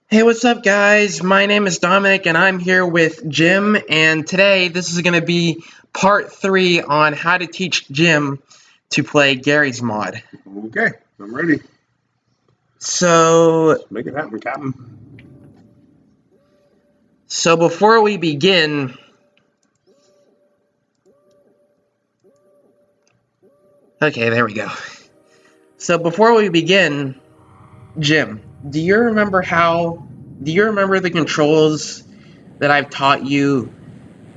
Hey, what's up, guys? My name is Dominic, and I'm here with Jim. And today, this is going to be part 3 on how to teach Jim to play Garry's Mod. Okay, I'm ready. So, Let's make it happen, Captain. before we begin, okay, there we go. So before we begin, Jim, do you remember the controls that I've taught you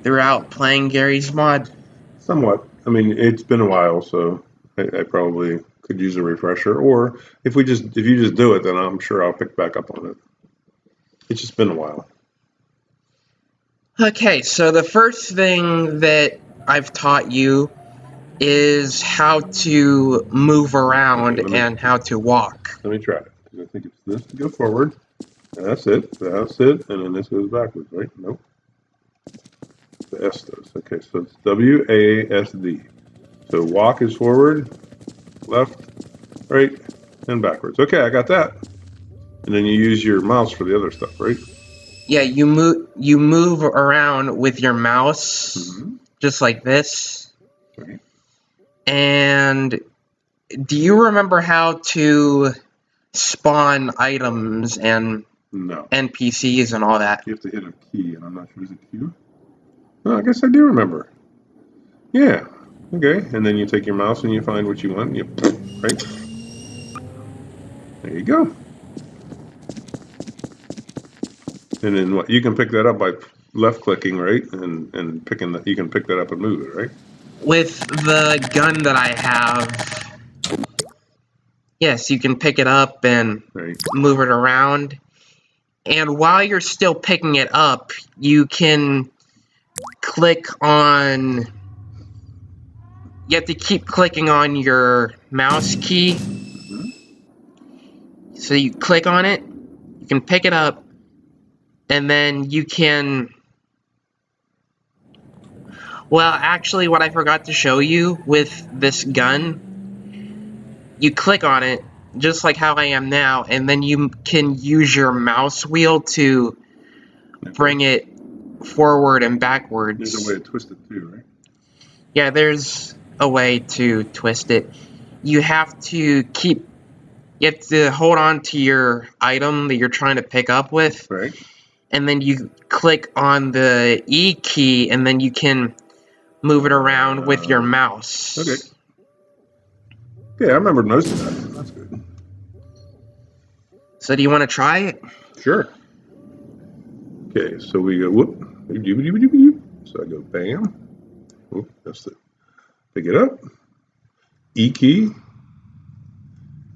throughout playing Garry's Mod? Somewhat. I mean, it's been a while, so I probably could use a refresher. Or if you just do it, then I'm sure I'll pick back up on it. It's just been a while. Okay, so the first thing that I've taught you is how to move around and how to walk. Let me try it. I think it's this to go forward. That's it. That's it. And then this goes backwards, right? Nope. The S does. Okay, so it's WASD. So walk is forward, left, right, and backwards. Okay, I got that. And then you use your mouse for the other stuff, right? Yeah, you move around with your mouse just like this. Right. And do you remember how to spawn items and No. NPCs and all that? You have to hit a key, and I'm not sure. Is it Q? Oh, I guess I do remember. Yeah. Okay. And then you take your mouse and you find what you want. And you right. There you go. And then what? You can pick that up by left clicking, right, and picking that. You can pick that up and move it, right? With the gun that I have, yes, you can pick it up and move it around. And while you're still picking it up, you can click on... You have to keep clicking on your mouse key. So you click on it, you can pick it up, and then you can... Well, actually, what I forgot to show you with this gun, you click on it, just like how I am now, and then you can use your mouse wheel to bring it forward and backwards. There's a way to twist it too, right? Yeah, there's a way to twist it. You have to hold on to your item that you're trying to pick up with. Right. And then you click on the E key, and then you can move it around with your mouse. Okay. Okay, I remember most of that. That's good. So do you want to try it? Sure. Okay, so we go whoop. So I go bam. Whoop, that's it. Pick it up. E key.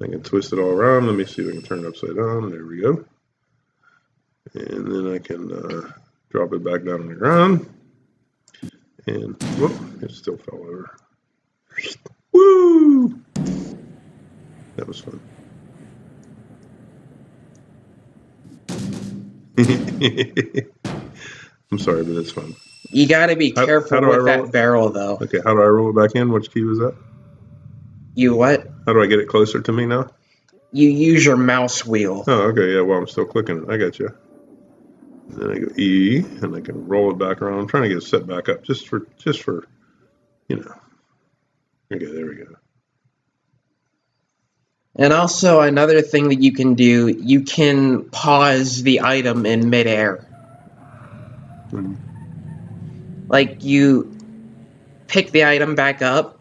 I can twist it all around. Let me see if I can turn it upside down. There we go. And then I can drop it back down on the ground. And whoop, it still fell over. Woo! That was fun. I'm sorry, but it's fun. You gotta be careful with that barrel, though. Okay, how do I roll it back in? Which key was that? You what? How do I get it closer to me now? You use your mouse wheel. Oh, okay, yeah, well, I'm still clicking it. I got you. Then I go E, and I can roll it back around. I'm trying to get it set back up just for, you know. Okay, there we go. And also, another thing that you can do, you can pause the item in midair. Like, you pick the item back up,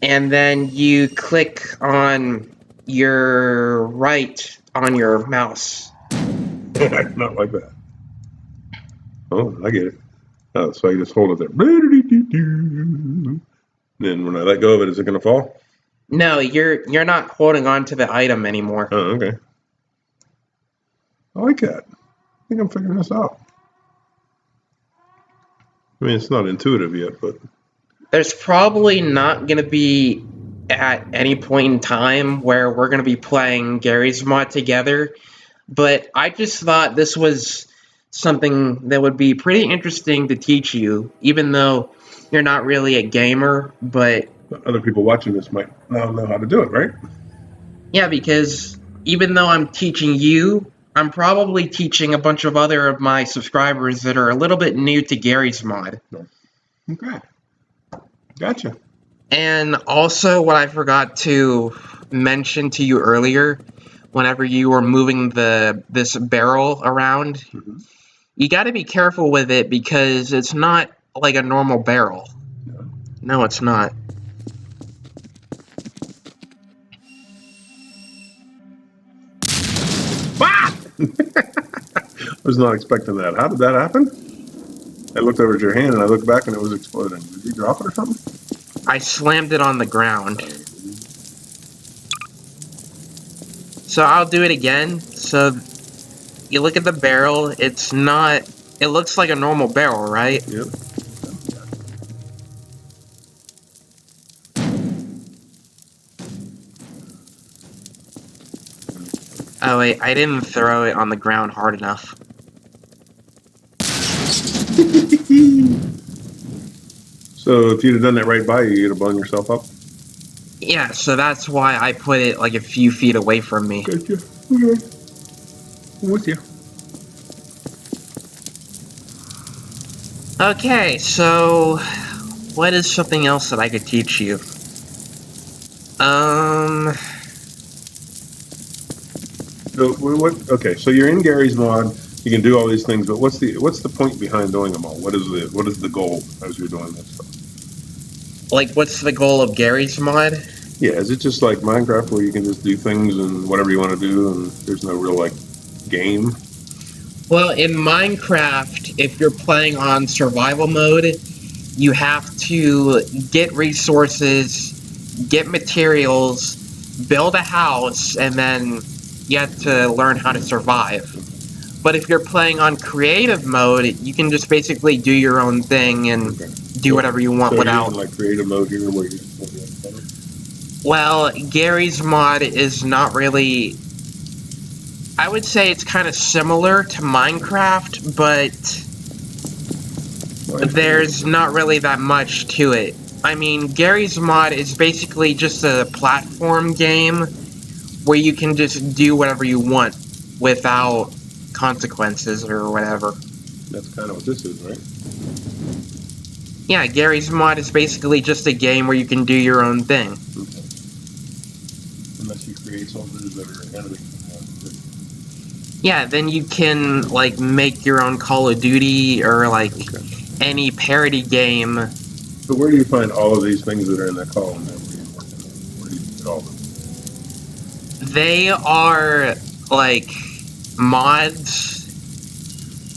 and then you click on your right on your mouse. Not like that. Oh, I get it. Oh, so I just hold it there. Then when I let go of it, is it going to fall? No, you're not holding on to the item anymore. Oh, okay. I like that. I think I'm figuring this out. I mean, it's not intuitive yet, but... There's probably not going to be at any point in time where we're going to be playing Garry's Mod together, but I just thought this was something that would be pretty interesting to teach you, even though you're not really a gamer, but... Other people watching this might now know how to do it, right? Yeah, because even though I'm teaching you, I'm probably teaching a bunch of other of my subscribers that are a little bit new to Garry's Mod. Okay. Gotcha. And also, what I forgot to mention to you earlier, whenever you were moving this barrel around, Mm-hmm. you got to be careful with it because it's not like a normal barrel. No, it's not. Ah! I was not expecting that. How did that happen? I looked over at your hand and I looked back and it was exploding. Did you drop it or something? I slammed it on the ground. So I'll do it again. So you look at the barrel, it's not, it looks like a normal barrel, right? Yep. Oh wait, I didn't throw it on the ground hard enough. So if you'd have done that right by you, you'd have blown yourself up? Yeah, so that's why I put it like a few feet away from me. Gotcha. Okay. I'm with you. Okay, so what is something else that I could teach you? So what? Okay, so you're in Garry's Mod. You can do all these things, but what's the point behind doing them all? What is the goal as you're doing this stuff? Like, what's the goal of Garry's Mod? Yeah, is it just like Minecraft where you can just do things and whatever you want to do, and there's no real like game? Well, in Minecraft, if you're playing on survival mode, you have to get resources, get materials, build a house, and then you have to learn how to survive. But if you're playing on creative mode, you can just basically do your own thing and do whatever you want so without. You're in like creative mode here where you. Well, Garry's Mod is not really. I would say it's kind of similar to Minecraft, but there's not really that much to it. I mean, Garry's Mod is basically just a platform game where you can just do whatever you want without consequences or whatever. That's kind of what this is, right? Yeah, Garry's Mod is basically just a game where you can do your own thing. Okay. Unless you create soldiers that are enemies. Yeah, then you can, like, make your own Call of Duty or, like, any parody game. So where do you find all of these things that are in that column? Where do you get all of them? They are, like, mods.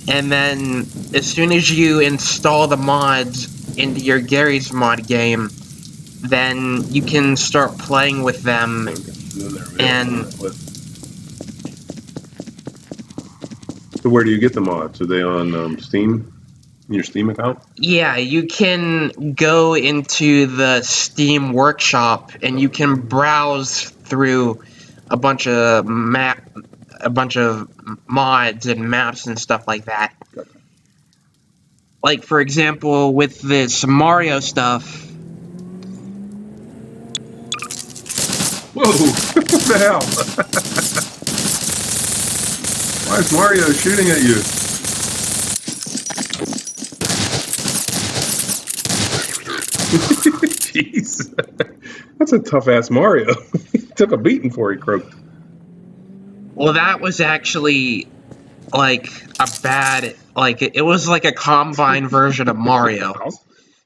And then, as soon as you install the mods into your Garry's Mod game, then you can start playing with them. And so where do you get the mods? Are they on Steam? In your Steam account? yeah, you can go into the Steam workshop and you can browse through a bunch of mods and maps and stuff like that. Okay. Like, for example, with this Mario stuff. Whoa! What the hell? Why is Mario shooting at you? Jeez. That's a tough-ass Mario. He took a beating before he croaked. Well, that was actually, like, a bad... Like, it was like a combine version of Mario.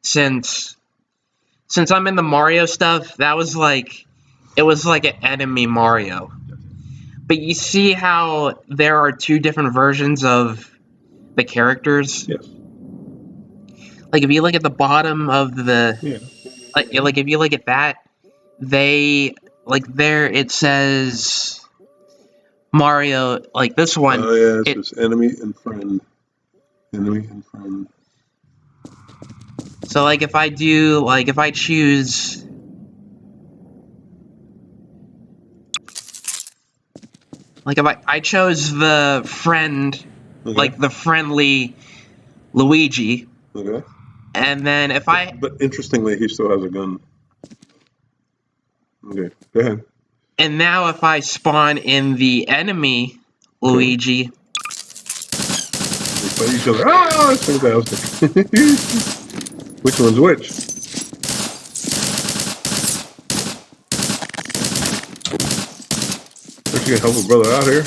Since I'm in the Mario stuff, that was like... It was like an enemy Mario. But you see how there are two different versions of the characters? Yes. Like, if you look at the bottom of the... Yeah. Like, if you look at that, they... Like, there it says... Mario, like this one... Oh, yeah, it's enemy and friend. Enemy and friend. So, like, if I do... Like, if I choose... Like, if I chose the friend... Okay. Like, the friendly Luigi... Okay. And then if But interestingly, he still has a gun. Okay, go ahead. And now if I spawn in the enemy Luigi... They fight each other. Ah, that's fantastic. Which one's which? Aren't you gonna help a brother out here?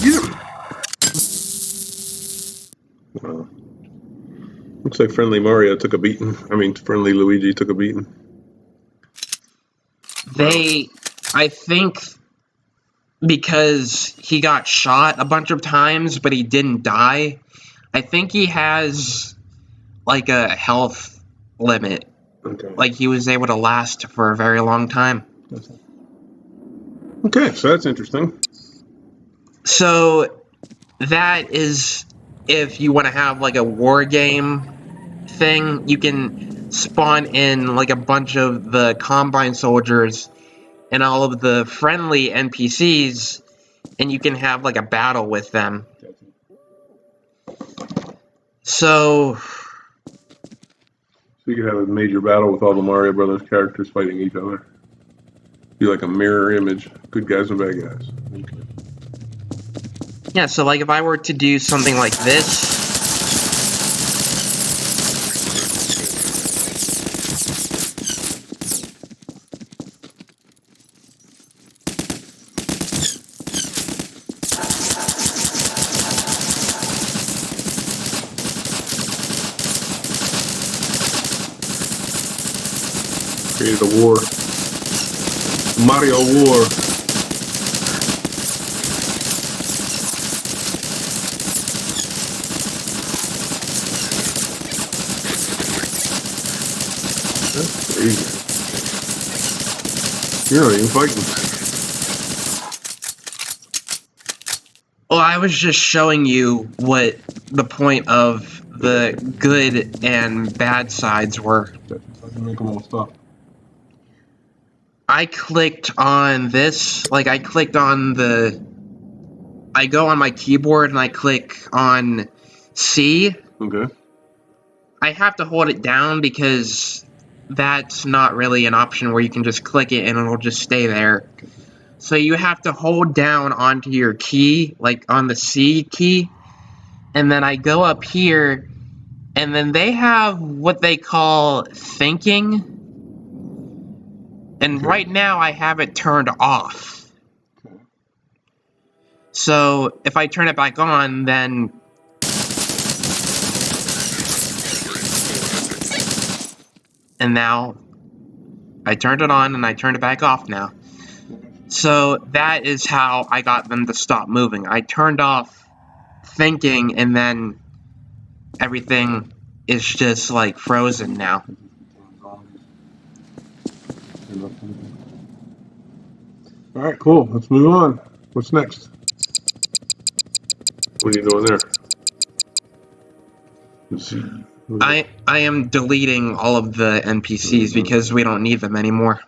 Get him! Wow. Looks like friendly Mario took a beating. I mean, friendly Luigi took a beating. I think, because he got shot a bunch of times, but he didn't die, I think he has, like, a health limit. Okay. Like, he was able to last for a very long time. Okay, so that's interesting. So, that is, if you want to have, like, a war game thing, you can spawn in, like, a bunch of the Combine soldiers and all of the friendly NPCs, and you can have, like, a battle with them. So you could have a major battle with all the Mario Brothers characters fighting each other. Be like a mirror image, good guys and bad guys. Okay. yeah, so like if I were to do something like this, Created a war. Mario War. That's crazy. You're not even fighting. well, I was just showing you what the point of the good and bad sides were. I can make them all stop. I clicked on this, like I clicked on I go on my keyboard and I click on C. Okay. I have to hold it down because that's not really an option where you can just click it and it'll just stay there. So you have to hold down onto your key, like on the C key, and then I go up here, and then they have what they call thinking, and Okay. right now I have it turned off. Okay. So if I turn it back on, then and now I turned it on and I turned it back off now. So that is how I got them to stop moving. I turned off thinking and then everything is just like frozen now. Alright, cool. Let's move on. What's next? What are you doing there? Let's see. I am deleting all of the NPCs because we don't need them anymore.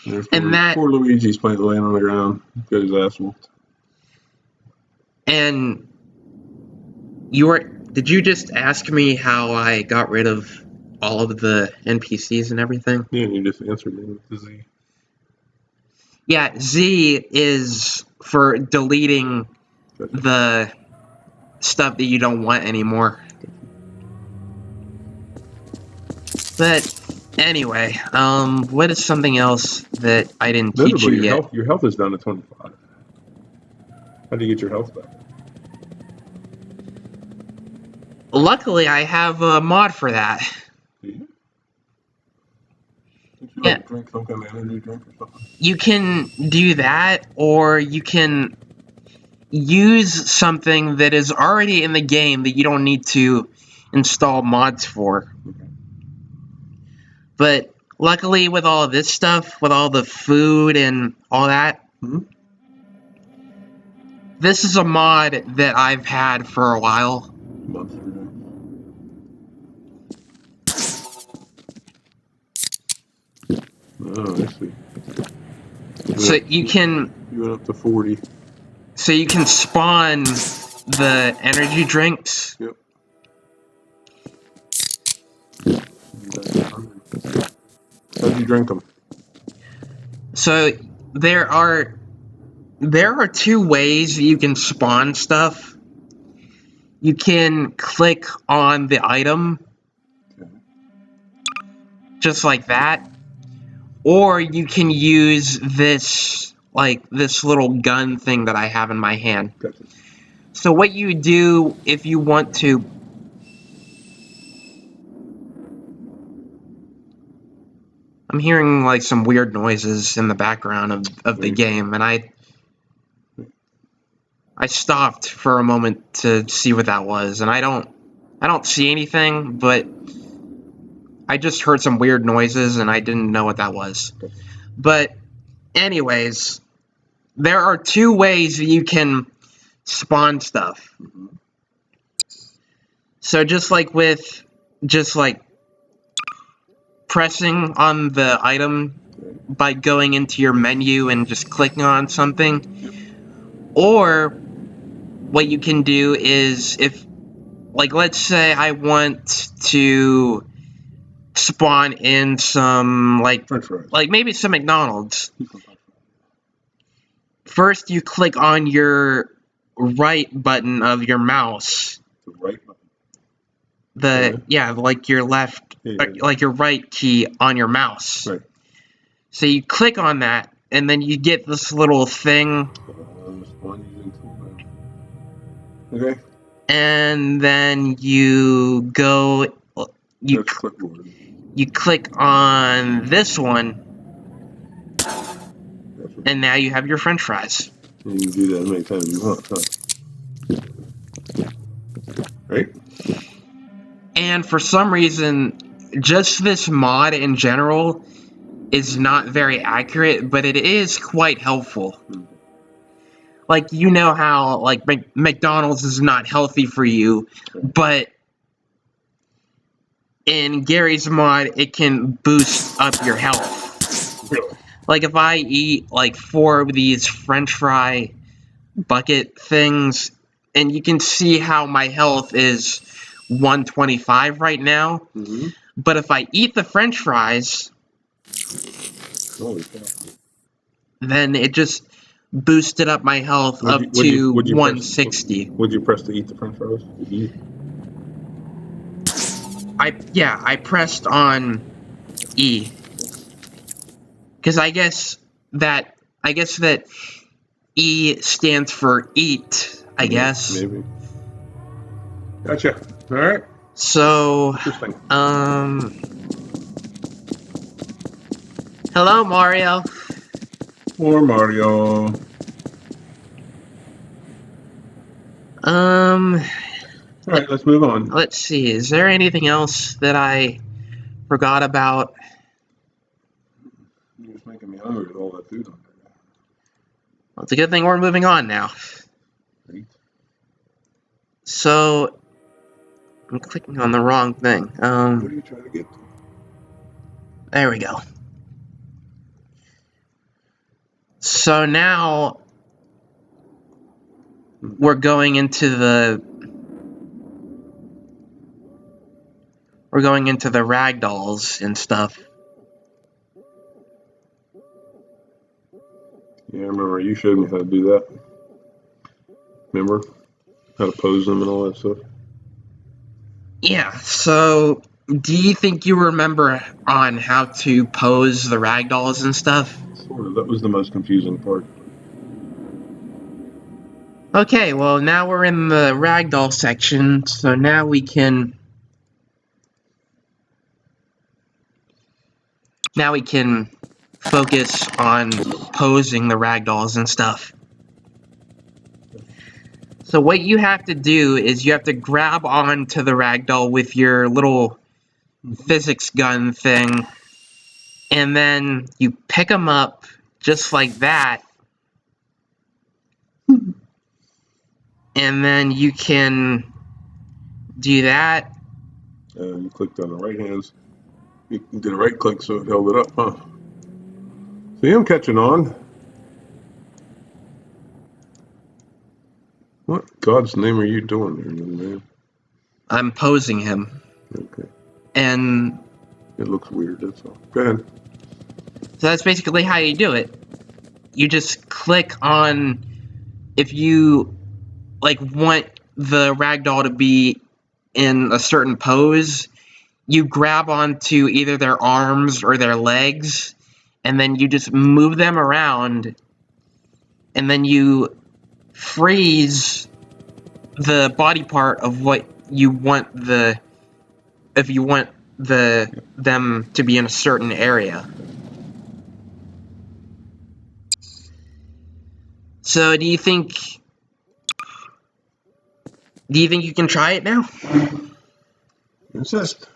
There's And poor Luigi's playing laying on the ground. Got his ass whooped. And did you just ask me how I got rid of all of the NPCs and everything? Yeah, you just answered me with the Z. Yeah, Z is for deleting the stuff that you don't want anymore. But anyway, what is something else that I didn't teach you yet? Your health is down to 25. How do you get your health back? Luckily, I have a mod for that. Yeah. Drink some kind of energy drink or something? You can do that, or you can use something that is already in the game that you don't need to install mods for. Okay. But luckily, with all of this stuff, with all the food and all that, this is a mod that I've had for a while. Oh, I see. So you can... You went up to 40. So you can spawn the energy drinks. Yep. How'd you drink them? So there are two ways you can spawn stuff. You can click on the item, just like that, or you can use this little gun thing that I have in my hand. Gotcha. So what you do if you want to... I'm hearing like some weird noises in the background of the game, and I stopped for a moment to see what that was, and I don't see anything, but I just heard some weird noises and I didn't know what that was. But anyways, there are two ways you can spawn stuff. So just like pressing on the item by going into your menu and just clicking on something, or what you can do is, if, like, let's say I want to spawn in some, like maybe some McDonald's. First, you click on your right button of your mouse. The right button? Like your left, like your right key on your mouse. Right. So you click on that, and then you get this little thing. Okay. And then you go, you click on this one, and now you have your French fries. You can do that as many times as you want, huh? Right? And for some reason, just this mod in general is not very accurate, but it is quite helpful. Like, you know how, like, McDonald's is not healthy for you, but in Garry's mod, it can boost up your health. Like, if I eat, like, 4 of these French fry bucket things, and you can see how my health is 125 right now, but if I eat the French fries, then it just boosted up my health up to 160. Would you press to eat the French fries? I pressed on E, because I guess that E stands for eat, I guess. Maybe. Gotcha. All right. So, hello, Mario. Poor Mario. All right, let's move on. Let's see. Is there anything else that I forgot about? You're just making me hungry with all that food on there. Well, it's a good thing we're moving on now. Right. So, I'm clicking on the wrong thing. What are you trying to get to? There we go. So now we're going into the ragdolls and stuff. Yeah, I remember you showed me how to do that. Remember how to pose them and all that stuff? Yeah, so do you think you remember on how to pose the ragdolls and stuff? Sort of. That was the most confusing part. Okay, well, now we're in the ragdoll section, so now we can focus on posing the ragdolls and stuff. So what you have to do is you have to grab onto the ragdoll with your little physics gun thing, and then you pick them up just like that, and then you can do that. And you clicked on the right hands. You did a right click, so it held it up, huh? See, I'm catching on. What God's name are you doing there, young man? I'm posing him. Okay. And it looks weird, that's all. Go ahead. So that's basically how you do it. You just click on if you like want the ragdoll to be in a certain pose. You grab onto either their arms or their legs, and then you just move them around, and then you freeze the body part of what you want if you want them to be in a certain area. So do you think you can try it now? Insist.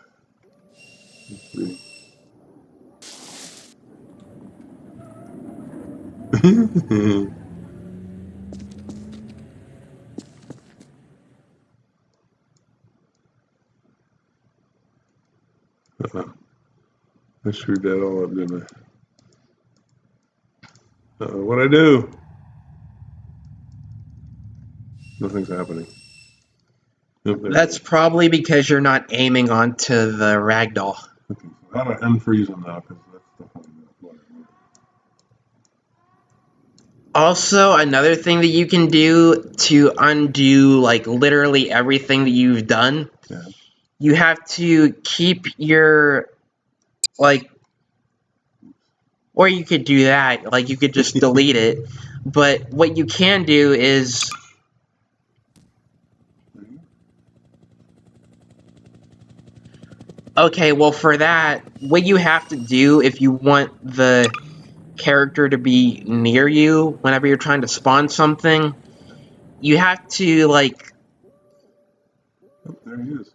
I screwed that all up, didn't I? What'd I do? Nothing's happening. Nope, That's probably because you're not aiming onto the ragdoll. okay. So how do I unfreeze them now? Because that's definitely not what I want. Also, another thing that you can do to undo like literally everything that you've done, Yeah. you have to keep your like, or you could do that, like you could just delete it. But what you can do is, okay, well for that, what you have to do if you want the character to be near you whenever you're trying to spawn something, you have to like, Oh, there he is.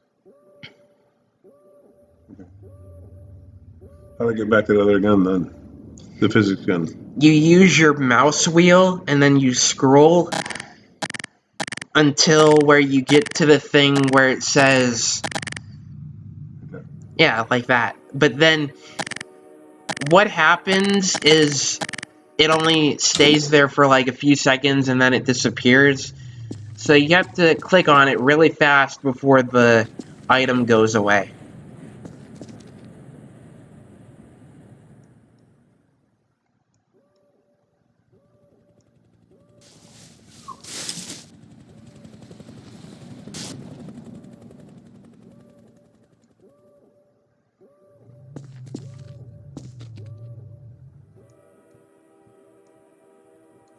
Okay. How do I get back to the other gun then? The physics gun. you use your mouse wheel and then you scroll until where you get to the thing where it says, Okay. yeah, like that. But then what happens is it only stays there for like a few seconds and then it disappears. So you have to click on it really fast before the item goes away.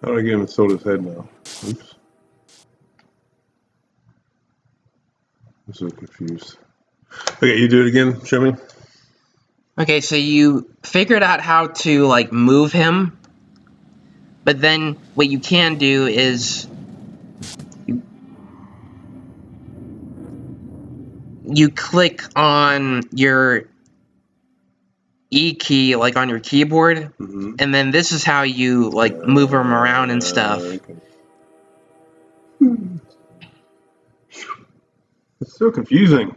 How do I get him to tilt his head now? Oops. I'm so confused. Okay, you do it again. Show me. Okay, so you figured out how to like move him, but then what you can do is you click on your E key like on your keyboard, Mm-hmm. and then this is how you like move him around and stuff. Okay. It's so confusing.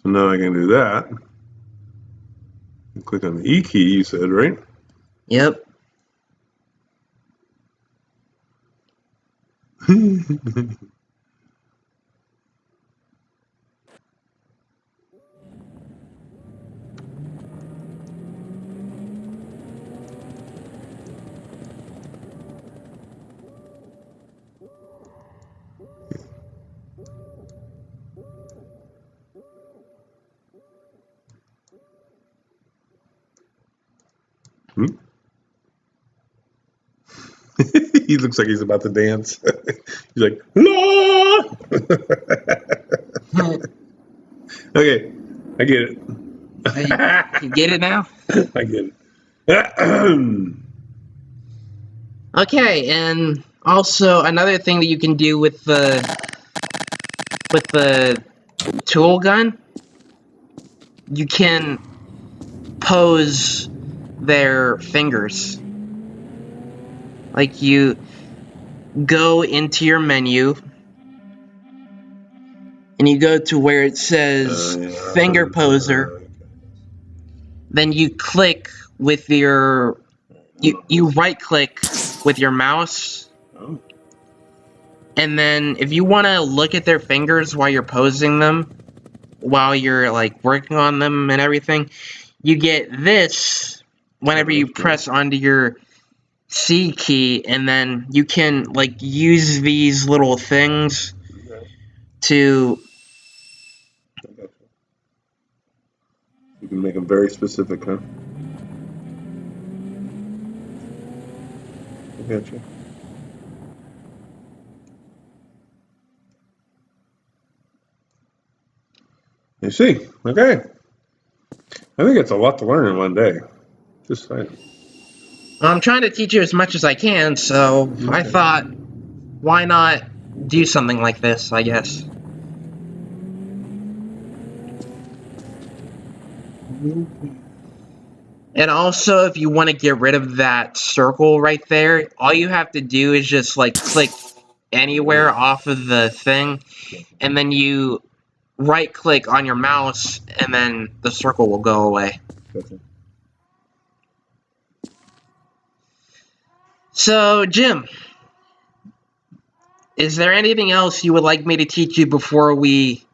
So now I can do that. And click on the E key, you said, right? Yep. Hmm? He looks like he's about to dance. He's like, no! Okay, I get it. So you get it now? I get it. Okay, and also another thing that you can do with the tool gun, you can pose their fingers. Like you go into your menu and you go to where it says finger poser, then you click with you right click with your mouse, Oh. And then if you want to look at their fingers while you're posing them, while you're like working on them and everything, you get this whenever you press onto your C key, and then you can like use these little things to. You can make them very specific, huh? I got you. You see, okay. I think it's a lot to learn in one day. Just saying. I'm trying to teach you as much as I can, so I thought, why not do something like this, I guess. And also, if you want to get rid of that circle right there, all you have to do is just like click anywhere off of the thing, and then you right click on your mouse, and then the circle will go away. So, Jim, is there anything else you would like me to teach you before we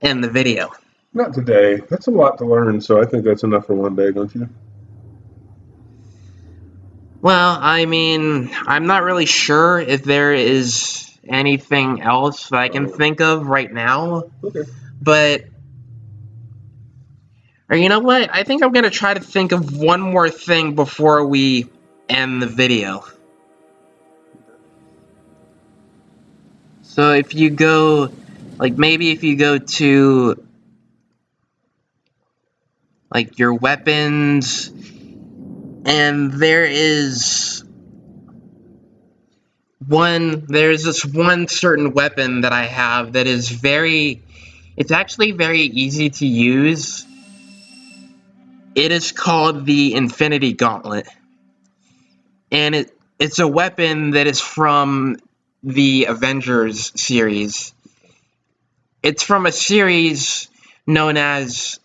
end the video? Not today. That's a lot to learn, so I think that's enough for one day, don't you? Well, I mean, I'm not really sure if there is anything else that I can think of right now. Okay. But, or you know what? I think I'm going to try to think of one more thing before we end the video. So if you go, like maybe if you go to, like your weapons, and there's this one certain weapon that I have that is it's actually very easy to use. It is called the Infinity Gauntlet. And it's a weapon that is from the Avengers series. It's from a series known as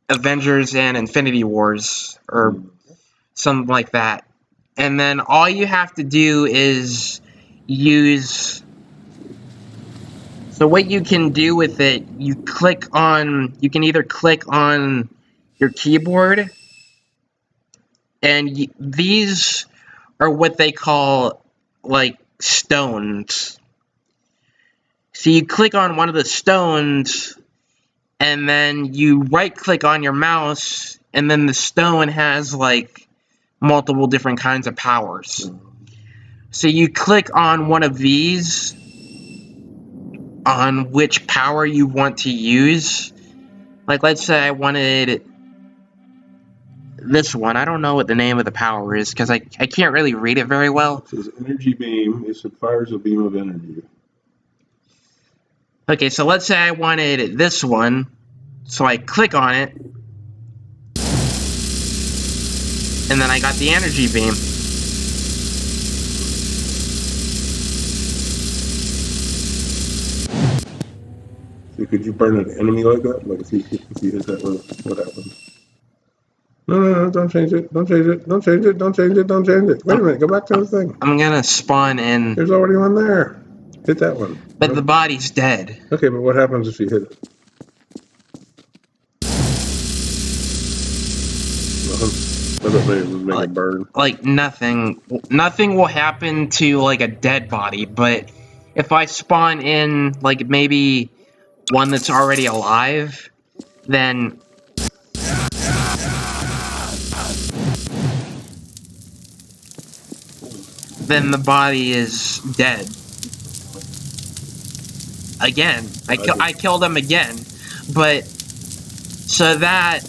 Avengers and Infinity Wars, or something like that. And then all you have to do is use. So what you can do with it, you can either click on your keyboard, and these are what they call like stones. So you click on one of the stones, and then you right click on your mouse, and then the stone has like multiple different kinds of powers. So you click on one of these, on which power you want to use. Like, let's say I wanted this one. I don't know what the name of the power is, because I can't really read it very well. It says energy beam. It fires a beam of energy. Okay, so let's say I wanted this one. So I click on it, and then I got the energy beam. So could you burn an enemy like that? Like if you hit that, what happens? No, don't change it. Don't change it. Don't change it. Don't change it. Don't change it. Wait a minute. Go back to the thing. I'm gonna spawn in. There's already one there. Hit that one. But the body's dead. Okay, but what happens if you hit it? Make it burn. Like nothing. Nothing will happen to like a dead body. But if I spawn in like maybe one that's already alive, then the body is dead. Again, I killed him again, but so that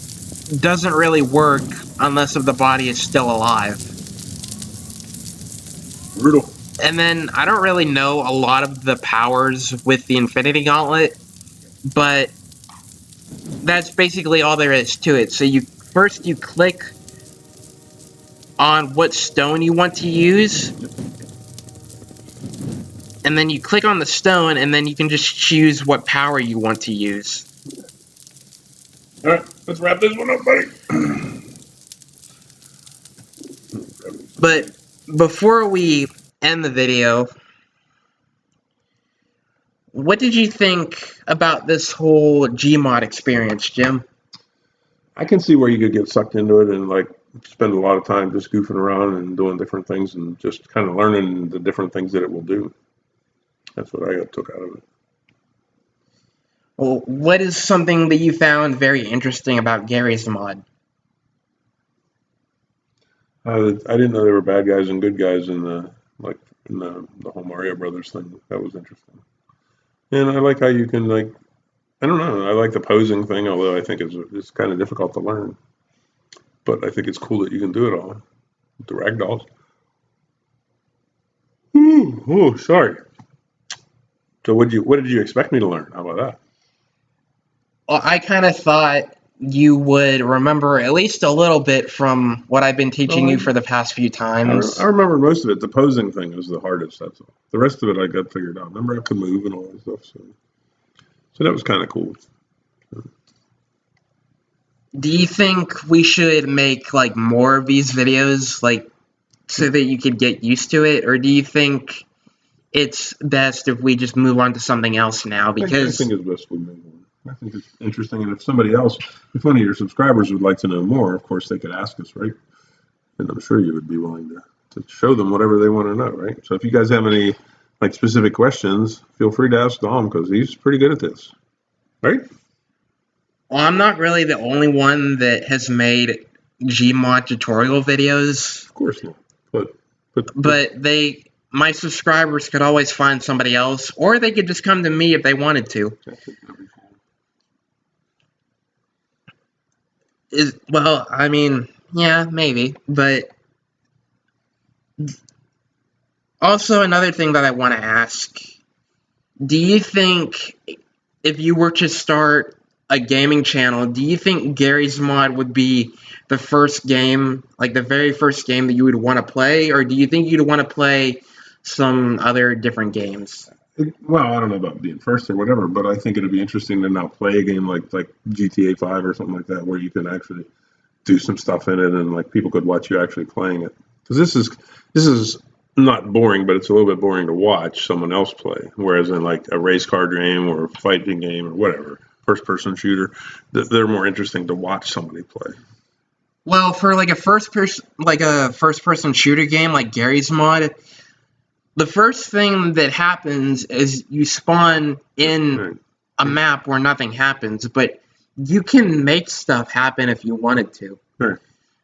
doesn't really work unless if the body is still alive. Brutal. And then I don't really know a lot of the powers with the Infinity Gauntlet, but that's basically all there is to it. So you click on what stone you want to use, and then you click on the stone, and then you can just choose what power you want to use. Alright, let's wrap this one up, buddy. But before we end the video, what did you think about this whole Gmod experience, Jim? I can see where you could get sucked into it and like spend a lot of time just goofing around and doing different things and just kind of learning the different things that it will do. That's what I took out of it. Well, what is something that you found very interesting about Garry's mod? I didn't know there were bad guys and good guys in the whole Mario Brothers thing. That was interesting. And I like how you can like, I don't know, I like the posing thing, although I think it's kind of difficult to learn. But I think it's cool that you can do it all with the ragdolls. Ooh, oh, sorry. So what did you expect me to learn? How about that? Well, I kind of thought you would remember at least a little bit from what I've been teaching you for the past few times. I remember most of it. The posing thing was the hardest, that's all. The rest of it I got figured out. Remember I could move and all that stuff. So that was kind of cool. Do you think we should make like more of these videos, like so that you could get used to it, or do you think it's best if we just move on to something else now? Because I think it's best we move on. I think it's interesting, and if one of your subscribers would like to know more, of course they could ask us, right? And I'm sure you would be willing to show them whatever they want to know, right? So if you guys have any like specific questions, feel free to ask Dom because he's pretty good at this, right? well, I'm not really the only one that has made Gmod tutorial videos, Of course not, but my subscribers could always find somebody else, or they could just come to me if they wanted to. Well, I mean, yeah, maybe, but also another thing that I want to ask, do you think if you were to start a gaming channel, do you think Garry's Mod would be the first game, like the very first game that you would want to play, or do you think you'd want to play some other different games? Well, I don't know about being first or whatever, but I think it'd be interesting to now play a game like GTA 5 or something like that, where you can actually do some stuff in it, and like people could watch you actually playing it. Because this is not boring, but it's a little bit boring to watch someone else play. Whereas in like a race car game or a fighting game or whatever, first person shooter, they're more interesting to watch somebody play. Well, for like a first person shooter game like Garry's Mod, the first thing that happens is you spawn in Right. a map where nothing happens, but you can make stuff happen if you wanted to. Right.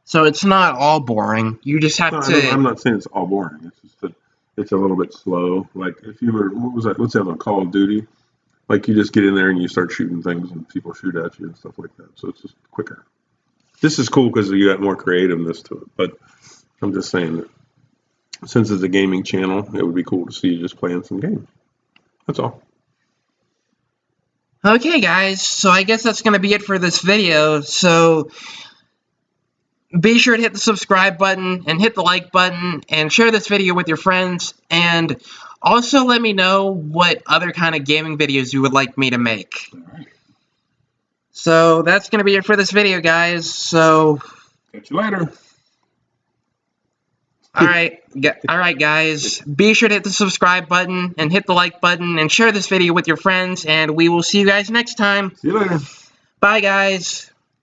So it's not all boring. You just have I'm to. not saying it's all boring. It's just that it's a little bit slow. Like if you were, what was that? What's that on Call of Duty? Like you just get in there and you start shooting things and people shoot at you and stuff like that. So it's just quicker. This is cool because you got more creativeness to it. But I'm just saying that since it's a gaming channel, it would be cool to see you just playing some games. That's all. Okay, guys, so I guess that's going to be it for this video. So be sure to hit the subscribe button and hit the like button and share this video with your friends. And also let me know what other kind of gaming videos you would like me to make. So that's going to be it for this video, guys. So Catch you later. Alright, guys. Be sure to hit the subscribe button and hit the like button and share this video with your friends. And we will see you guys next time. See you later. Bye, guys.